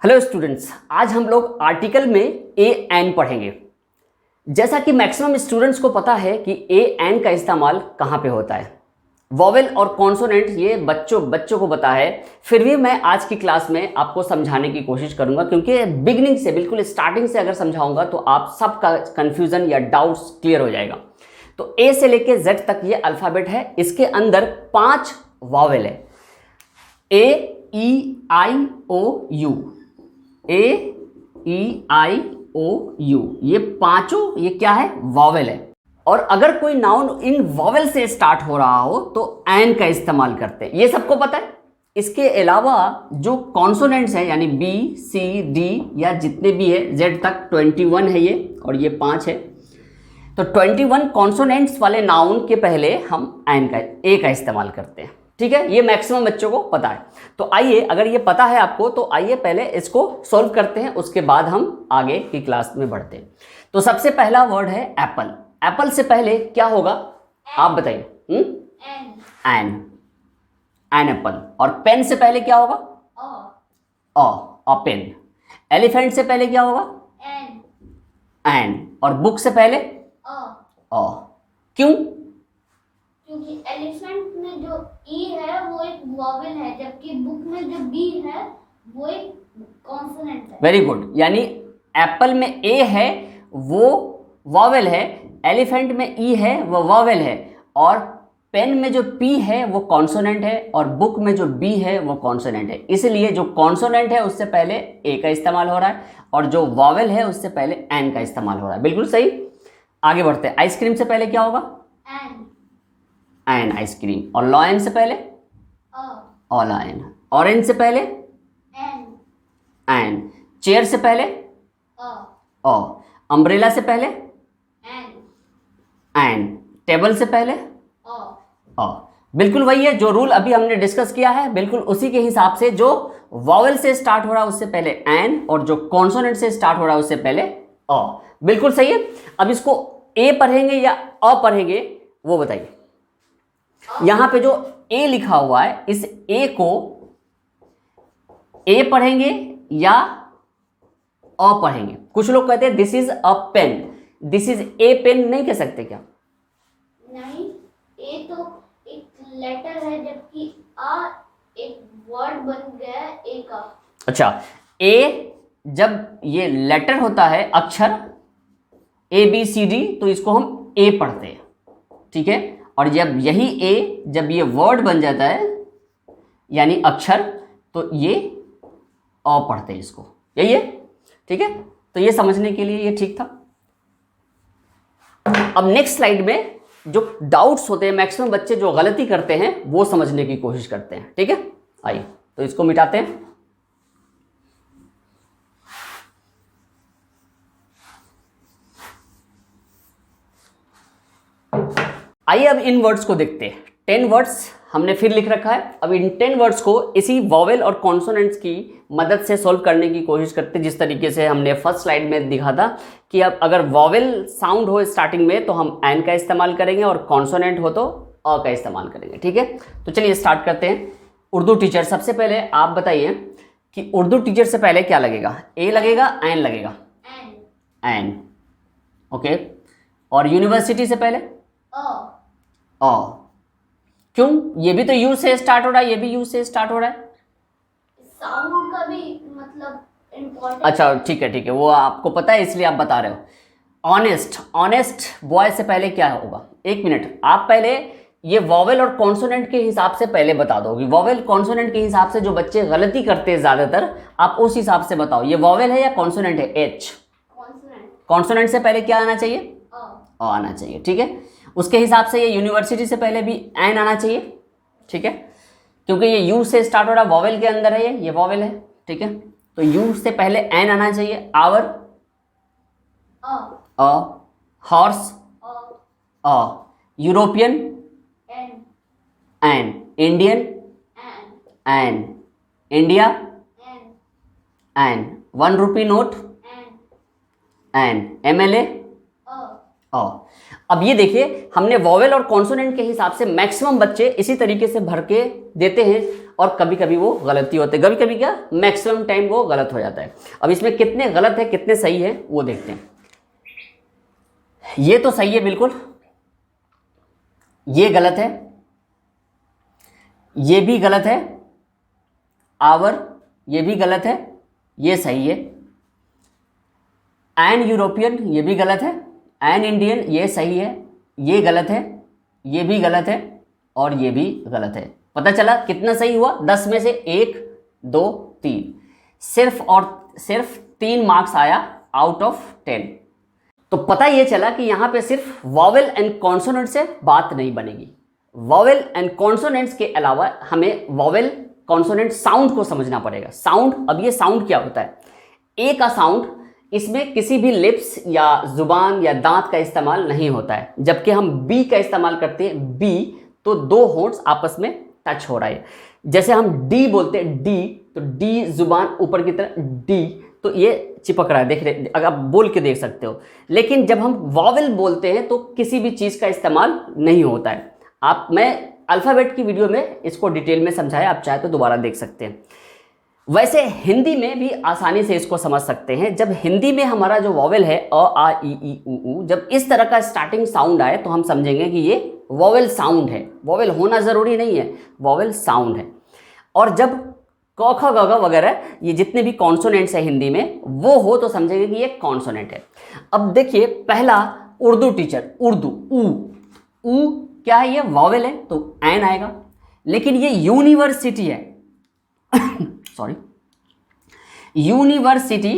Hello students, आज हम लोग आर्टिकल में ए एन पढ़ेंगे। जैसा कि मैक्सिमम स्टूडेंट्स को पता है कि ए एन का इस्तेमाल कहाँ पे होता है। वॉवेल और कॉन्सोनेंट ये बच्चों को पता है, फिर भी मैं आज की क्लास में आपको समझाने की कोशिश करूंगा, क्योंकि बिगिनिंग से बिल्कुल स्टार्टिंग से अगर समझाऊंगा तो आप सबका कन्फ्यूजन या डाउट्स क्लियर हो जाएगा। तो ए से लेके जेड तक ये अल्फ़ाबेट है, इसके अंदर 5 वॉवेल है। ए ई आई ओ you, A E I O you, ये पांचों ये क्या है? वॉवेल है। और अगर कोई नाउन इन वॉवेल से स्टार्ट हो रहा हो तो एन का इस्तेमाल करते हैं, ये सबको पता है। इसके अलावा जो कॉन्सोनेंट्स हैं यानी बी सी डी या जितने भी है जेड तक 21 है ये, और ये 5 है। तो 21 कॉन्सोनेंट्स वाले नाउन के पहले हम एन का ए का इस्तेमाल करते हैं। ठीक है, ये मैक्सिमम बच्चों को पता है। तो आइए, अगर ये पता है आपको तो आइए पहले इसको सॉल्व करते हैं, उसके बाद हम आगे की क्लास में बढ़ते हैं। तो सबसे पहला वर्ड है एप्पल। एप्पल से पहले क्या होगा आप बताइए? An, an apple. और पेन से पहले क्या होगा? अ पेन। एलिफेंट से पहले क्या होगा? एन। और बुक से पहले अ। क्यों? क्योंकि एलिफेंट में जो ई है वो एक वॉवेल है, जबकि बुक में जो बी है वो एक कॉन्सोनेंट है। वेरी गुड, यानी एप्पल में ए है वो वॉवेल है, एलिफेंट में ई है वो वॉवेल है, और पेन में जो पी है वो कॉन्सोनेंट है, और बुक में जो बी है वो कॉन्सोनेंट है। इसलिए जो कॉन्सोनेंट है उससे पहले ए का इस्तेमाल हो रहा है, और जो वॉवेल है उससे पहले एन का इस्तेमाल हो रहा है। बिल्कुल सही। आगे बढ़ते हैं। आइसक्रीम से पहले क्या होगा? An ice cream. और लॉयन से पहले लॉयन। ऑरेंज से पहले एन। चेयर से पहले अम्ब्रेला से पहले एन। टेबल से पहले बिल्कुल वही है जो रूल अभी हमने डिस्कस किया है, बिल्कुल उसी के हिसाब से जो वॉवेल से स्टार्ट हो रहा है उससे पहले एन, और जो कॉन्सोनेंट से स्टार्ट हो रहा है उससे पहले अ। बिल्कुल सही है। अब इसको ए पढ़ेंगे या अ पढ़ेंगे वो बताइए। यहां पे जो ए लिखा हुआ है, इस ए को ए पढ़ेंगे या अ पढ़ेंगे? कुछ लोग कहते हैं this is a pen, this is a pen, नहीं कह सकते क्या? नहीं, ए तो एक लेटर है, जबकि आ एक वर्ड बन गया है ए का। अच्छा, ए जब ये लेटर होता है, अक्षर ए बी सी डी, तो इसको हम ए पढ़ते हैं। ठीक है, और जब यही ए जब ये वर्ड बन जाता है यानी अक्षर, तो ये अ पढ़ते हैं इसको। यही है। ठीक है, तो ये समझने के लिए ये ठीक था। अब नेक्स्ट स्लाइड में जो डाउट्स होते हैं, मैक्सिमम बच्चे जो गलती करते हैं वो समझने की कोशिश करते हैं। ठीक है, आइए तो इसको मिटाते हैं। आइए अब इन वर्ड्स को देखते हैं। 10 वर्ड्स हमने फिर लिख रखा है। अब इन 10 वर्ड्स को इसी वॉवेल और कॉन्सोनेंट्स की मदद से सॉल्व करने की कोशिश करते हैं, जिस तरीके से हमने फर्स्ट स्लाइड में दिखा था कि अब अगर वॉवेल साउंड हो स्टार्टिंग में तो हम एन का इस्तेमाल करेंगे, और कॉन्सोनेंट हो तो अ का इस्तेमाल करेंगे। ठीक है, तो चलिए स्टार्ट करते हैं। उर्दू टीचर, सबसे पहले आप बताइए कि उर्दू टीचर से पहले क्या लगेगा? ए लगेगा, एन लगेगा? एन। ओके। और यूनिवर्सिटी से पहले क्यों? ये भी तो यू से स्टार्ट हो रहा है, ये भी यू से स्टार्ट हो रहा है। साउंड का भी मतलब इम्पोर्टेंट। अच्छा ठीक है, वो आपको पता है इसलिए आप बता रहे हो। ऑनेस्ट, ऑनेस्ट बॉय से पहले क्या होगा? एक मिनट, आप पहले ये वॉवेल और कॉन्सोनेंट के हिसाब से पहले बता दोगे। वॉवेल कॉन्सोनेंट के हिसाब से जो बच्चे गलती करते हैं ज्यादातर, आप उस हिसाब से बताओ ये वॉवेल है या कॉन्सोनेंट है? एच। कॉन्सोनेंट से पहले क्या आना चाहिए? अ आना चाहिए। ठीक है, उसके हिसाब से ये यूनिवर्सिटी से पहले भी एन आना चाहिए। ठीक है, क्योंकि ये यू से स्टार्ट हो रहा है, वॉवेल के अंदर है, ये वॉवेल है। ठीक है, तो यू से पहले एन आना चाहिए। Hour, a. Horse, a. European, an. Indian, an. India, an. 1 rupee note, an. MLA, a. अब ये देखिए, हमने वॉवेल और कॉन्सोनेंट के हिसाब से मैक्सिमम बच्चे इसी तरीके से भर के देते हैं और कभी कभी वो गलती होते हैं, कभी कभी क्या मैक्सिमम टाइम वो गलत हो जाता है। अब इसमें कितने गलत है कितने सही है वो देखते हैं। ये तो सही है बिल्कुल, ये गलत है, ये भी गलत है, आवर ये भी गलत है, ये सही है, एन यूरोपियन ये भी गलत है, एन इंडियन ये सही है, ये गलत है, ये भी गलत है और ये भी गलत है। पता चला कितना सही हुआ? 10 में से 1 2 3, सिर्फ 3 मार्क्स आया आउट ऑफ 10। तो पता ये चला कि यहां पे सिर्फ वॉवेल एंड कॉन्सोनेंट से बात नहीं बनेगी। वॉवेल एंड कॉन्सोनेंट्स के अलावा हमें वॉवेल कॉन्सोनेंट साउंड को समझना पड़ेगा। साउंड, अब ये साउंड क्या होता है? ए का साउंड, इसमें किसी भी लिप्स या जुबान या दांत का इस्तेमाल नहीं होता है, जबकि हम बी का इस्तेमाल करते हैं। बी तो 2 होंठ आपस में टच हो रहा है। जैसे हम डी बोलते हैं, डी तो डी जुबान ऊपर की तरफ, डी तो ये चिपक रहा है, देख रहे, अगर आप बोल के देख सकते हो। लेकिन जब हम वॉवेल बोलते हैं तो किसी भी चीज़ का इस्तेमाल नहीं होता है। मैं अल्फ़ाबेट की वीडियो में इसको डिटेल में समझाया, आप चाहे तो दोबारा देख सकते हैं। वैसे हिंदी में भी आसानी से इसको समझ सकते हैं। जब हिंदी में हमारा जो वॉवेल है अ आ इ ई उ ऊ, जब इस तरह का स्टार्टिंग साउंड आए तो हम समझेंगे कि ये वॉवेल साउंड है। वॉवेल होना ज़रूरी नहीं है, वॉवेल साउंड है। और जब क ख ग घ वगैरह ये जितने भी कॉन्सोनेंट्स है हिंदी में वो हो तो समझेंगे कि ये कॉन्सोनेंट है। अब देखिए, पहला उर्दू टीचर, उर्दू ऊ क्या है? ये वॉवेल है तो एन आएगा। लेकिन ये यूनिवर्सिटी है सॉरी, यूनिवर्सिटी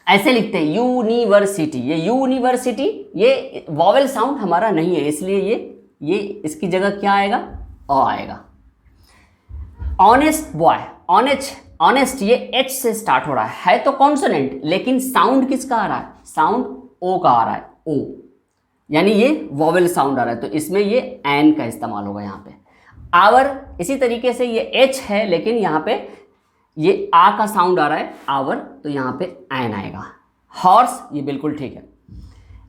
ऐसे लिखते हैं, यूनिवर्सिटी। ये यूनिवर्सिटी ये वॉवेल साउंड हमारा नहीं है, इसलिए ये इसकी जगह क्या आएगा? अ आएगा। ऑनेस्ट बॉय, ऑनेस्ट ये एच से स्टार्ट हो रहा है तो कॉन्सोनेंट, लेकिन साउंड किसका आ रहा है? साउंड ओ का आ रहा है, ओ, यानी ये वॉवेल साउंड आ रहा है तो इसमें ये एन का इस्तेमाल होगा यहाँ पे। आवर इसी तरीके से ये एच है लेकिन यहाँ पे ये आ का साउंड आ रहा है, आवर, तो यहाँ पे एन आएगा। हॉर्स ये बिल्कुल ठीक है।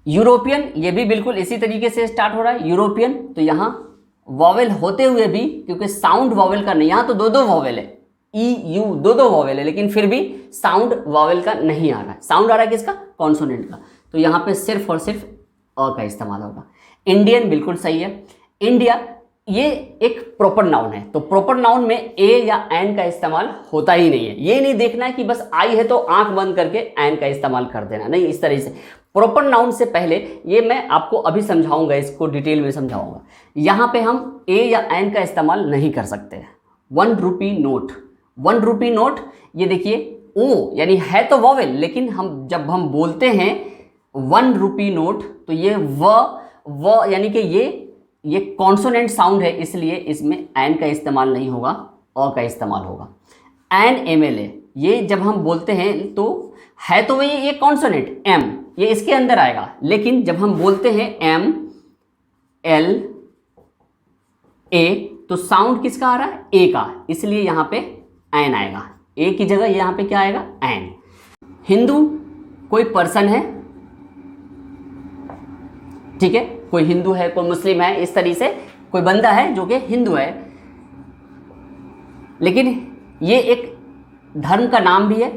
यूरोपियन ये भी बिल्कुल इसी तरीके से स्टार्ट हो रहा है, यूरोपियन, तो यहाँ वॉवेल होते हुए भी, क्योंकि साउंड वॉवेल का नहीं, यहाँ तो 2 वॉवेल है, ई यू 2 वॉवेल है, लेकिन फिर भी साउंड वॉवेल का नहीं आ रहा है। साउंड आ रहा है किसका? कॉन्सोनेंट का, तो यहाँ पे सिर्फ और सिर्फ अ का इस्तेमाल होगा। इंडियन बिल्कुल सही है। इंडिया ये एक प्रॉपर नाउन है, तो प्रॉपर नाउन में ए या एन का इस्तेमाल होता ही नहीं है। ये नहीं देखना है कि बस आई है तो आंख बंद करके एन का इस्तेमाल कर देना, नहीं, इस तरह से। प्रॉपर नाउन से पहले ये मैं आपको अभी समझाऊंगा, इसको डिटेल में समझाऊंगा। यहाँ पे हम ए या एन का इस्तेमाल नहीं कर सकते। 1 रुपी नोट, 1 रुपी नोट, ये देखिए ओ यानी है तो वॉवेल, लेकिन हम जब हम बोलते हैं 1 रुपी नोट तो ये व यानी कि ये कॉन्सोनेंट साउंड है, इसलिए इसमें एन का इस्तेमाल नहीं होगा, अ का इस्तेमाल होगा। एन MLA ये जब हम बोलते हैं तो है तो वही ये कॉन्सोनेंट एम, ये इसके अंदर आएगा, लेकिन जब हम बोलते हैं MLA तो साउंड किसका आ रहा है? ए का, इसलिए यहाँ पे एन आएगा। ए की जगह यहाँ पे क्या आएगा? एन। हिंदू कोई पर्सन है, ठीक है, कोई हिंदू है, कोई मुस्लिम है, इस तरीके से कोई बंदा है जो कि हिंदू है, लेकिन ये एक धर्म का नाम भी है,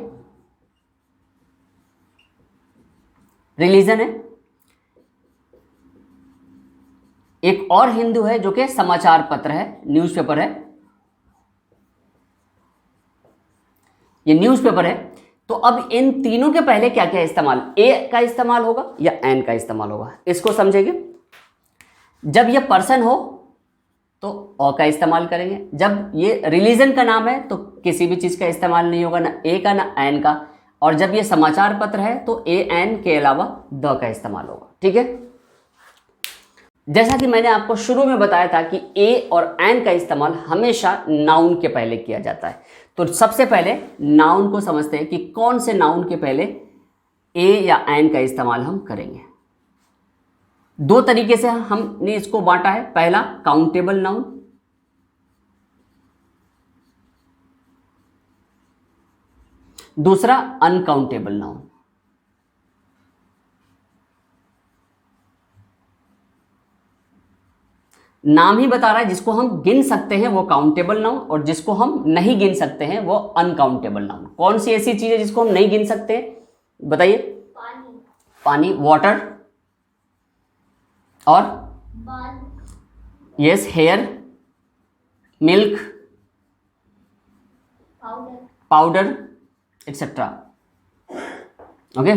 रिलीजन है। एक और हिंदू है जो कि समाचार पत्र है, न्यूज़पेपर है, ये न्यूज़पेपर है। तो अब इन तीनों के पहले क्या क्या इस्तेमाल? ए का इस्तेमाल होगा या एन का इस्तेमाल होगा, इसको समझेंगे। जब ये पर्सन हो तो अ का इस्तेमाल करेंगे। जब ये रिलीजन का नाम है तो किसी भी चीज़ का इस्तेमाल नहीं होगा, ना ए का ना एन का। और जब ये समाचार पत्र है तो ए एन के अलावा द का इस्तेमाल होगा, ठीक है। जैसा कि मैंने आपको शुरू में बताया था कि ए और एन का इस्तेमाल हमेशा नाउन के पहले किया जाता है। तो सबसे पहले नाउन को समझते हैं कि कौन से नाउन के पहले ए या एन का इस्तेमाल हम करेंगे। 2 तरीके से हमने इसको बांटा है। पहला काउंटेबल नाउन, दूसरा अनकाउंटेबल नाउन। नाम ही बता रहा है, जिसको हम गिन सकते हैं वो काउंटेबल नाउन, और जिसको हम नहीं गिन सकते हैं वो अनकाउंटेबल नाउन। कौन सी ऐसी चीज है जिसको हम नहीं गिन सकते, बताइए? पानी, पानी, वाटर, और बाल, yes, hair, milk, powder, powder, etcetera. Okay.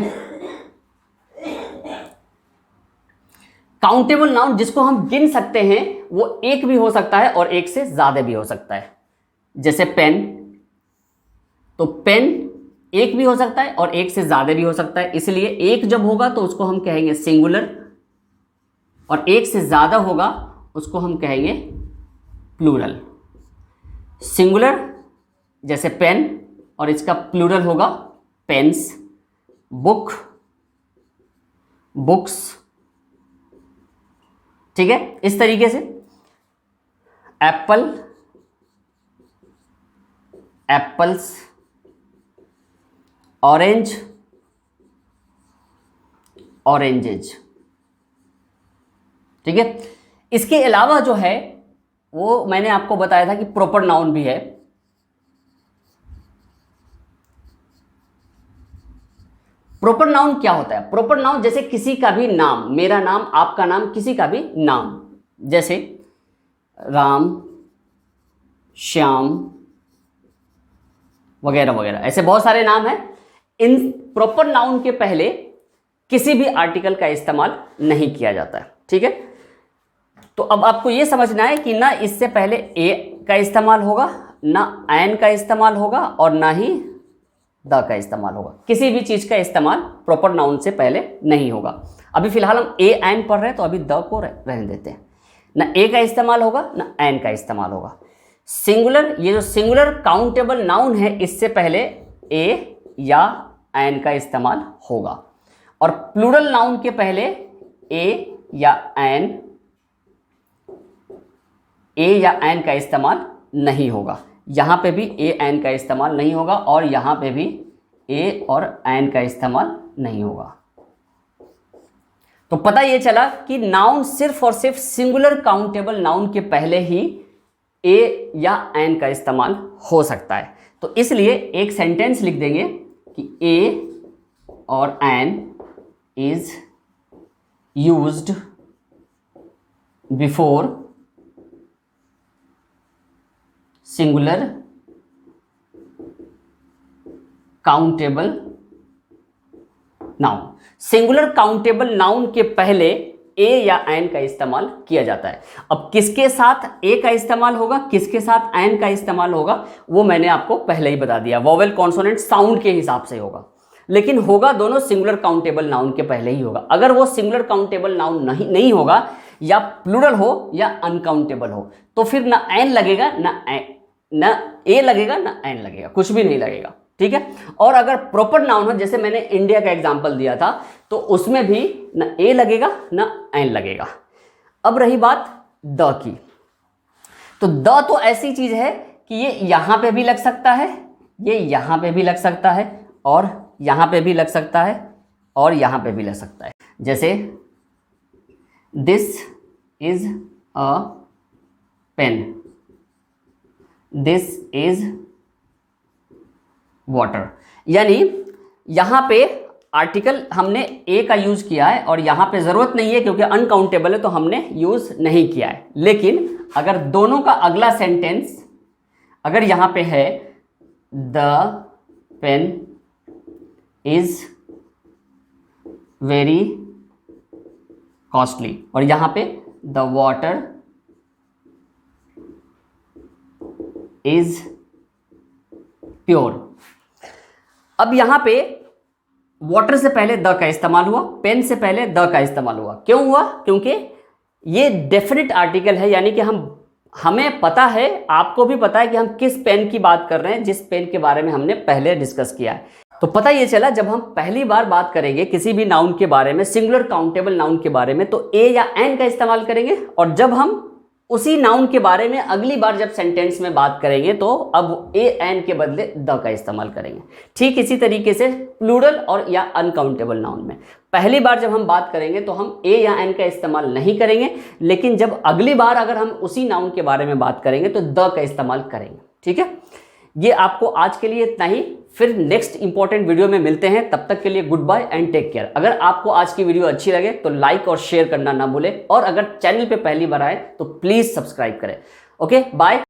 Countable noun जिसको हम गिन सकते हैं वो एक भी हो सकता है और एक से ज्यादा भी हो सकता है। जैसे पेन, तो पेन एक भी हो सकता है और एक से ज्यादा भी हो सकता है, इसलिए एक जब होगा तो उसको हम कहेंगे सिंगुलर, और एक से ज्यादा होगा उसको हम कहेंगे प्लूरल। सिंगुलर जैसे पेन, और इसका प्लूरल होगा पेन्स। बुक, बुक्स, ठीक है, इस तरीके से। एप्पल, एप्पल्स, ऑरेंज, ऑरेंजेज, ठीक है। इसके अलावा जो है वो मैंने आपको बताया था कि प्रॉपर नाउन भी है। प्रॉपर नाउन क्या होता है? प्रॉपर नाउन जैसे किसी का भी नाम, मेरा नाम, आपका नाम, किसी का भी नाम, जैसे राम, श्याम वगैरह वगैरह, ऐसे बहुत सारे नाम हैं। इन प्रॉपर नाउन के पहले किसी भी आर्टिकल का इस्तेमाल नहीं किया जाता है, ठीक है। तो अब आपको यह समझना है कि ना इससे पहले ए का इस्तेमाल होगा, ना एन का इस्तेमाल होगा, और ना ही द का इस्तेमाल होगा। किसी भी चीज का इस्तेमाल प्रॉपर नाउन से पहले नहीं होगा। अभी फिलहाल हम ए एन पढ़ रहे हैं तो अभी द को रहने देते हैं। ना ए का इस्तेमाल होगा ना एन का इस्तेमाल होगा। सिंगुलर, ये जो सिंगुलर काउंटेबल नाउन है इससे पहले ए या एन का इस्तेमाल होगा, और प्लूरल नाउन के पहले ए या एन का इस्तेमाल नहीं होगा। यहां पे भी ए एन का इस्तेमाल नहीं होगा, और यहां पे भी ए और एन का इस्तेमाल नहीं होगा। तो पता ये चला कि नाउन सिर्फ और सिर्फ सिंगुलर काउंटेबल नाउन के पहले ही ए या एन का इस्तेमाल हो सकता है। तो इसलिए एक सेंटेंस लिख देंगे कि ए और an is used before singular countable noun. Singular countable noun के पहले ए या एन का इस्तेमाल किया जाता है। अब किसके साथ ए का इस्तेमाल होगा, किसके साथ एन का इस्तेमाल होगा, वो मैंने आपको पहले ही बता दिया। वोवेल कॉन्सोनेंट साउंड के हिसाब से होगा, लेकिन होगा दोनों सिंगुलर काउंटेबल नाउन के पहले ही होगा। अगर वो सिंगुलर काउंटेबल नाउन नहीं होगा, या प्लूरल हो या अनकाउंटेबल हो, तो फिर ना एन लगेगा ना ए लगेगा ना एन लगेगा, कुछ भी नहीं लगेगा, ठीक है। और अगर प्रॉपर नाउन हो, जैसे मैंने इंडिया का एग्जांपल दिया था, तो उसमें भी ना ए लगेगा ना एन लगेगा। अब रही बात द की, तो द तो ऐसी चीज है कि ये यहां पे भी लग सकता है, ये यहां पे भी लग सकता है, और यहां पे भी लग सकता है, और यहां पे भी लग सकता है। जैसे this is a pen, this is water. यानी यहां पे आर्टिकल हमने ए का यूज किया है, और यहां पे जरूरत नहीं है क्योंकि अनकाउंटेबल है तो हमने यूज नहीं किया है। लेकिन अगर दोनों का अगला सेंटेंस अगर यहां पे है the pen is very costly, और यहां पे द वाटर इज प्योर। अब यहां पे वाटर से पहले द का इस्तेमाल हुआ, पेन से पहले द का इस्तेमाल हुआ। क्यों हुआ? क्योंकि ये डेफिनेट आर्टिकल है, यानी कि हमें पता है, आपको भी पता है कि हम किस पेन की बात कर रहे हैं, जिस पेन के बारे में हमने पहले डिस्कस किया है। तो पता ये चला, जब हम पहली बार बात करेंगे किसी भी नाउन के बारे में, सिंगुलर काउंटेबल नाउन के बारे में, तो ए या एन का इस्तेमाल करेंगे, और जब हम उसी नाउन के बारे में अगली बार जब सेंटेंस में बात करेंगे तो अब ए एन के बदले द का इस्तेमाल करेंगे। ठीक इसी तरीके से प्लूरल और या अनकाउंटेबल नाउन में पहली बार जब हम बात करेंगे तो हम ए या एन का इस्तेमाल नहीं करेंगे, लेकिन जब अगली बार अगर हम उसी नाउन के बारे में बात करेंगे तो द का इस्तेमाल करेंगे। ठीक है, ये आपको आज के लिए इतना ही। फिर नेक्स्ट इंपॉर्टेंट वीडियो में मिलते हैं, तब तक के लिए goodbye and take care. अगर आपको आज की वीडियो अच्छी लगे तो लाइक और शेयर करना ना भूलें, और अगर चैनल पे पहली बार आए तो प्लीज सब्सक्राइब करें। Okay, bye.